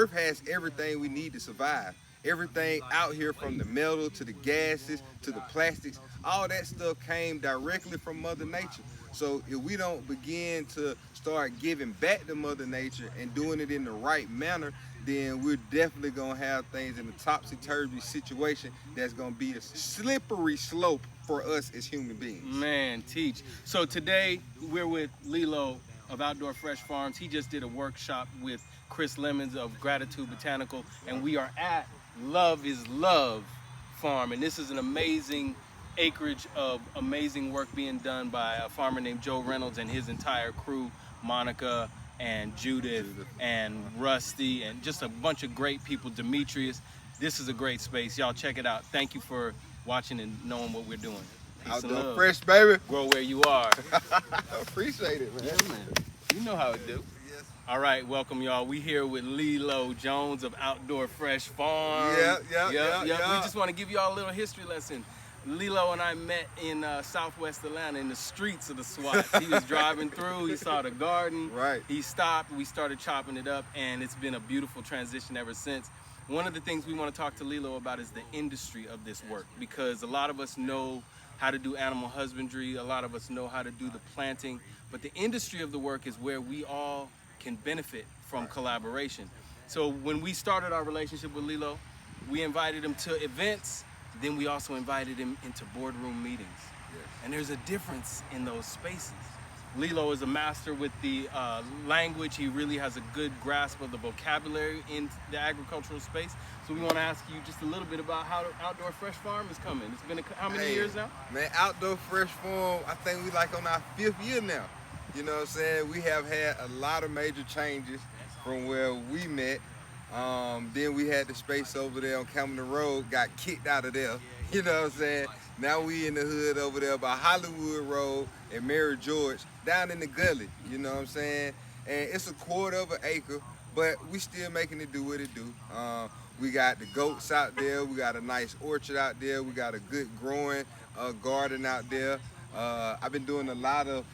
Earth has everything we need to survive. Everything out here, from the metal to the gases to the plastics, all that stuff came directly from Mother Nature. So if we don't begin to start giving back to Mother Nature and doing it in the right manner, then we're definitely gonna have things in a topsy-turvy situation that's gonna be a slippery slope for us as human beings. Man, teach. So today we're with Lelo of Outdoor Fresh Farms. He just did a workshop with Chris Lemons of Gratitude Botanical, and we are at Love is Love Farm, and this is an amazing acreage of amazing work being done by a farmer named Joe Reynolds and his entire crew, Monica and Judith and Rusty, and just a bunch of great people, Demetrius. This is a great space. Y'all check it out. Thank you for watching and knowing what we're doing. Peace and Outdoor love. Fresh, baby. Grow where you are. Appreciate it, man. Yeah, man. You know how it do. Yes. All right, welcome y'all. We here with Lelo Jones of Outdoor Fresh Farm. Yeah. We just want to give y'all a little history lesson. Lelo and I met in Southwest Atlanta in the streets of the SWAT. He was driving through, he saw the garden. Right. He stopped, we started chopping it up, and it's been a beautiful transition ever since. One of the things we want to talk to Lelo about is the industry of this work, because a lot of us know how to do animal husbandry, a lot of us know how to do the planting, but the industry of the work is where we all can benefit from collaboration. So when we started our relationship with Lelo, we invited him to events, then we also invited him into boardroom meetings. Yes. And there's a difference in those spaces. Lelo is a master with the language. He really has a good grasp of the vocabulary in the agricultural space. So we want to ask you just a little bit about how the Outdoor Fresh Farm is coming. It's been how many years now? Man, Outdoor Fresh Farm, I think we like on our 5th year now. You know what I'm saying? We have had a lot of major changes from where we met. Then we had the space over there on Camden Road, got kicked out of there. You know what I'm saying? Now we in the hood over there by Hollywood Road and Mary George, down in the gully. You know what I'm saying? And it's a 1/4 of an acre, but we still making it do what it do. We got the goats out there. We got a nice orchard out there. We got a good growing garden out there. I've been doing a lot of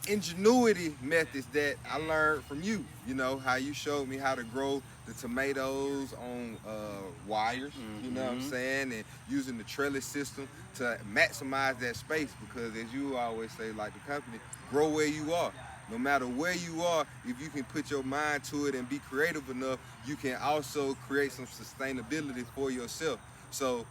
ingenuity methods that I learned from you. You know, how you showed me how to grow the tomatoes on wires, you know what I'm saying, and using the trellis system to maximize that space, because as you always say, like the company, grow where you are. No matter where you are, if you can put your mind to it and be creative enough, you can also create some sustainability for yourself. So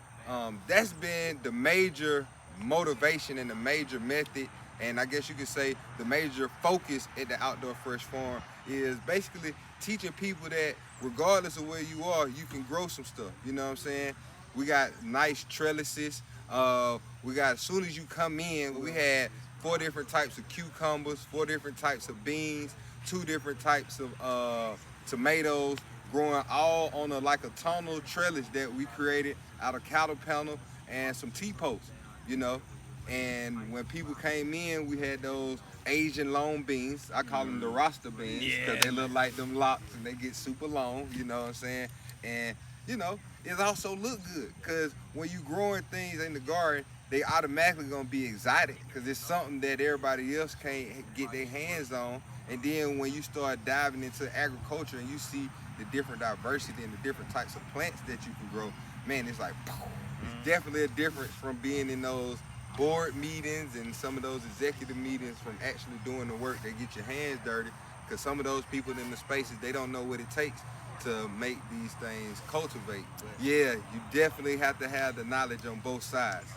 that's been the major motivation and the major method, and I guess you could say the major focus at the Outdoor Fresh Farm is basically teaching people that regardless of where you are, you can grow some stuff. You know what I'm saying? We got nice trellises. We got, as soon as you come in, we had 4 different types of cucumbers, 4 different types of beans, 2 different types of tomatoes, growing all on like a tunnel trellis that we created out of cattle panel and some T-posts, you know. And when people came in, we had those Asian long beans. I call them the Rasta beans because they look like them locks and they get super long, you know what I'm saying? And, you know, it also look good because when you growing things in the garden, they automatically gonna be exotic because it's something that everybody else can't get their hands on. And then when you start diving into agriculture and you see the different diversity and the different types of plants that you can grow, man, it's like, it's definitely a difference from being in those board meetings and some of those executive meetings from actually doing the work that get your hands dirty, because some of those people in the spaces, they don't know what it takes to make these things cultivate. Yeah, you definitely have to have the knowledge on both sides.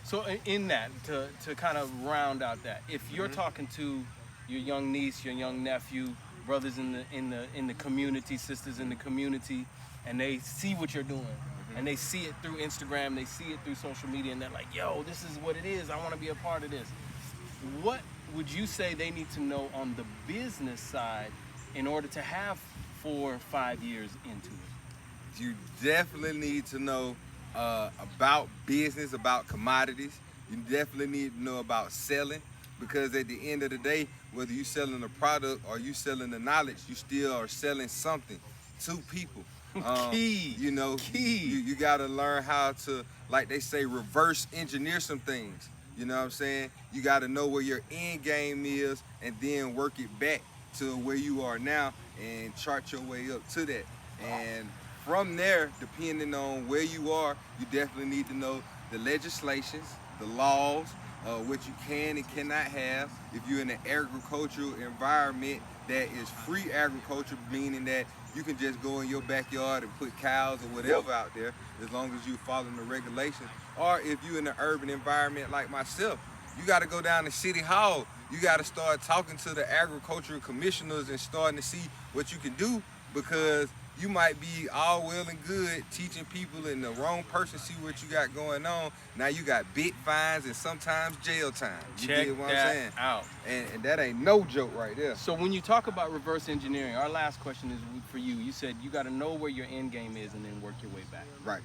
So in that, to kind of round out that, if you're talking to your young niece, your young nephew, brothers in the community, sisters in the community, and they see what you're doing, and they see it through Instagram, they see it through social media, and they're like, yo, this is what it is, I want to be a part of this. What would you say they need to know on the business side in order to have 4 or 5 years into it? You definitely need to know about business, about commodities. You definitely need to know about selling, because at the end of the day, whether you're selling a product or you selling the knowledge, you still are selling something to people. You know, you got to learn how to, like they say, reverse engineer some things. You know what I'm saying? You got to know where your end game is and then work it back to where you are now. and chart your way up to that. And from there, depending on where you are, you definitely need to know the legislations, the laws, what you can and cannot have. If you're in an agricultural environment that is free agriculture, meaning that you can just go in your backyard and put cows or whatever out there as long as you're following the regulations. Or if you're in an urban environment like myself, you got to go down to City Hall. You got to start talking to the agricultural commissioners and starting to see what you can do, because you might be all well and good teaching people and the wrong person see what you got going on. Now you got big fines and sometimes jail time. You Check get what that I'm saying? out. And that ain't no joke right there. So when you talk about reverse engineering, our last question is for you. You said you got to know where your end game is and then work your way back. Right.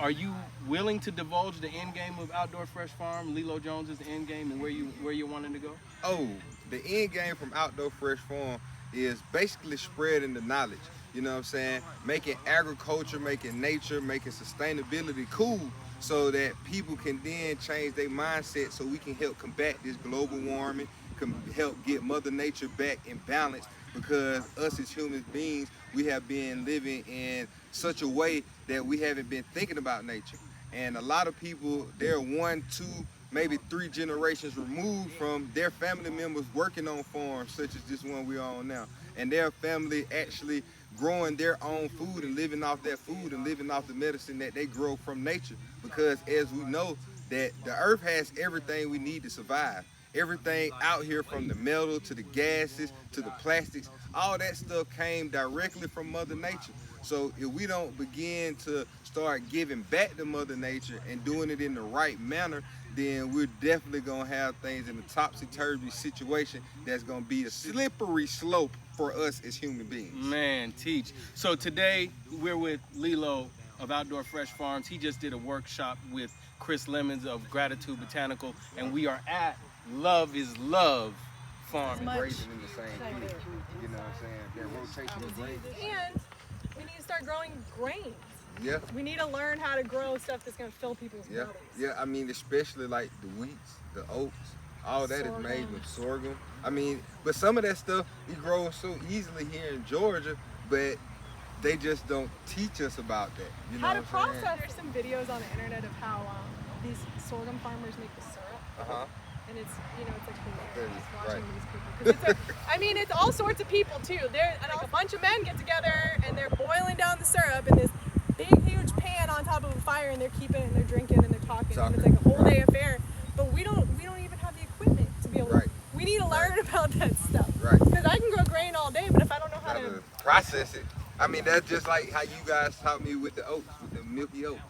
Are you willing to divulge the end game of Outdoor Fresh Farm? Lelo Jones is the end game, and where you're wanting to go? Oh, the end game from Outdoor Fresh Farm is basically spreading the knowledge. You know what I'm saying? Making agriculture, making nature, making sustainability cool, so that people can then change their mindset, so we can help combat this global warming, can help get Mother Nature back in balance, because us as human beings, we have been living in such a way that we haven't been thinking about nature. And a lot of people, they're 1, 2, maybe 3 generations removed from their family members working on farms such as this one we're on now, and their family actually growing their own food and living off that food and living off the medicine that they grow from nature. Because as we know, that the earth has everything we need to survive. Everything out here, from the metal to the gases to the plastics, all that stuff came directly from Mother Nature. So if we don't begin to start giving back to Mother Nature and doing it in the right manner, then we're definitely gonna have things in a topsy-turvy situation that's gonna be a slippery slope for us as human beings. Man, teach. So today we're with Lelo of Outdoor Fresh Farms. He just did a workshop with Chris Lemons of Gratitude Botanical, and we are at Love is Love Farm. Grazing in the same field, you know what I'm saying? That rotation of grazing. And we need to start growing grains. Yeah. We need to learn how to grow stuff that's going to fill people's Yeah, bellies. yeah. I mean, especially like the wheats, the oats, all that is made Sorghum. with sorghum. I mean, but some of that stuff we grow so easily here in Georgia, but they just don't teach us about that. You know How to what I'm saying? process. There's some videos on the internet of how these sorghum farmers make the syrup. Uh-huh. And it's, it's like hilarious Right. watching these people. 'Cause it's all sorts of people too. Like a bunch of men get together and they're boiling down the syrup in this big, huge pan on top of a fire, and they're keeping it and they're drinking and they're talking. And it's like a whole day affair. But we don't even have the equipment to be able to. We need to learn about that stuff. Right. Because I can grow grain all day, but if I don't know how How to to process it. I mean, that's just like how you guys taught me with the oats, with the milky oats.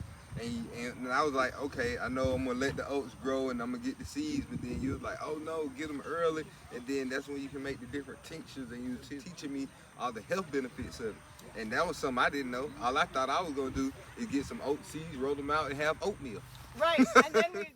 And I was like, okay, I know I'm gonna let the oats grow and I'm gonna get the seeds, but then you was like, oh no, get them early, and then that's when you can make the different tinctures, and you were teaching me all the health benefits of it. And that was something I didn't know. All I thought I was gonna do is get some oat seeds, roll them out, and have oatmeal. Right. And then we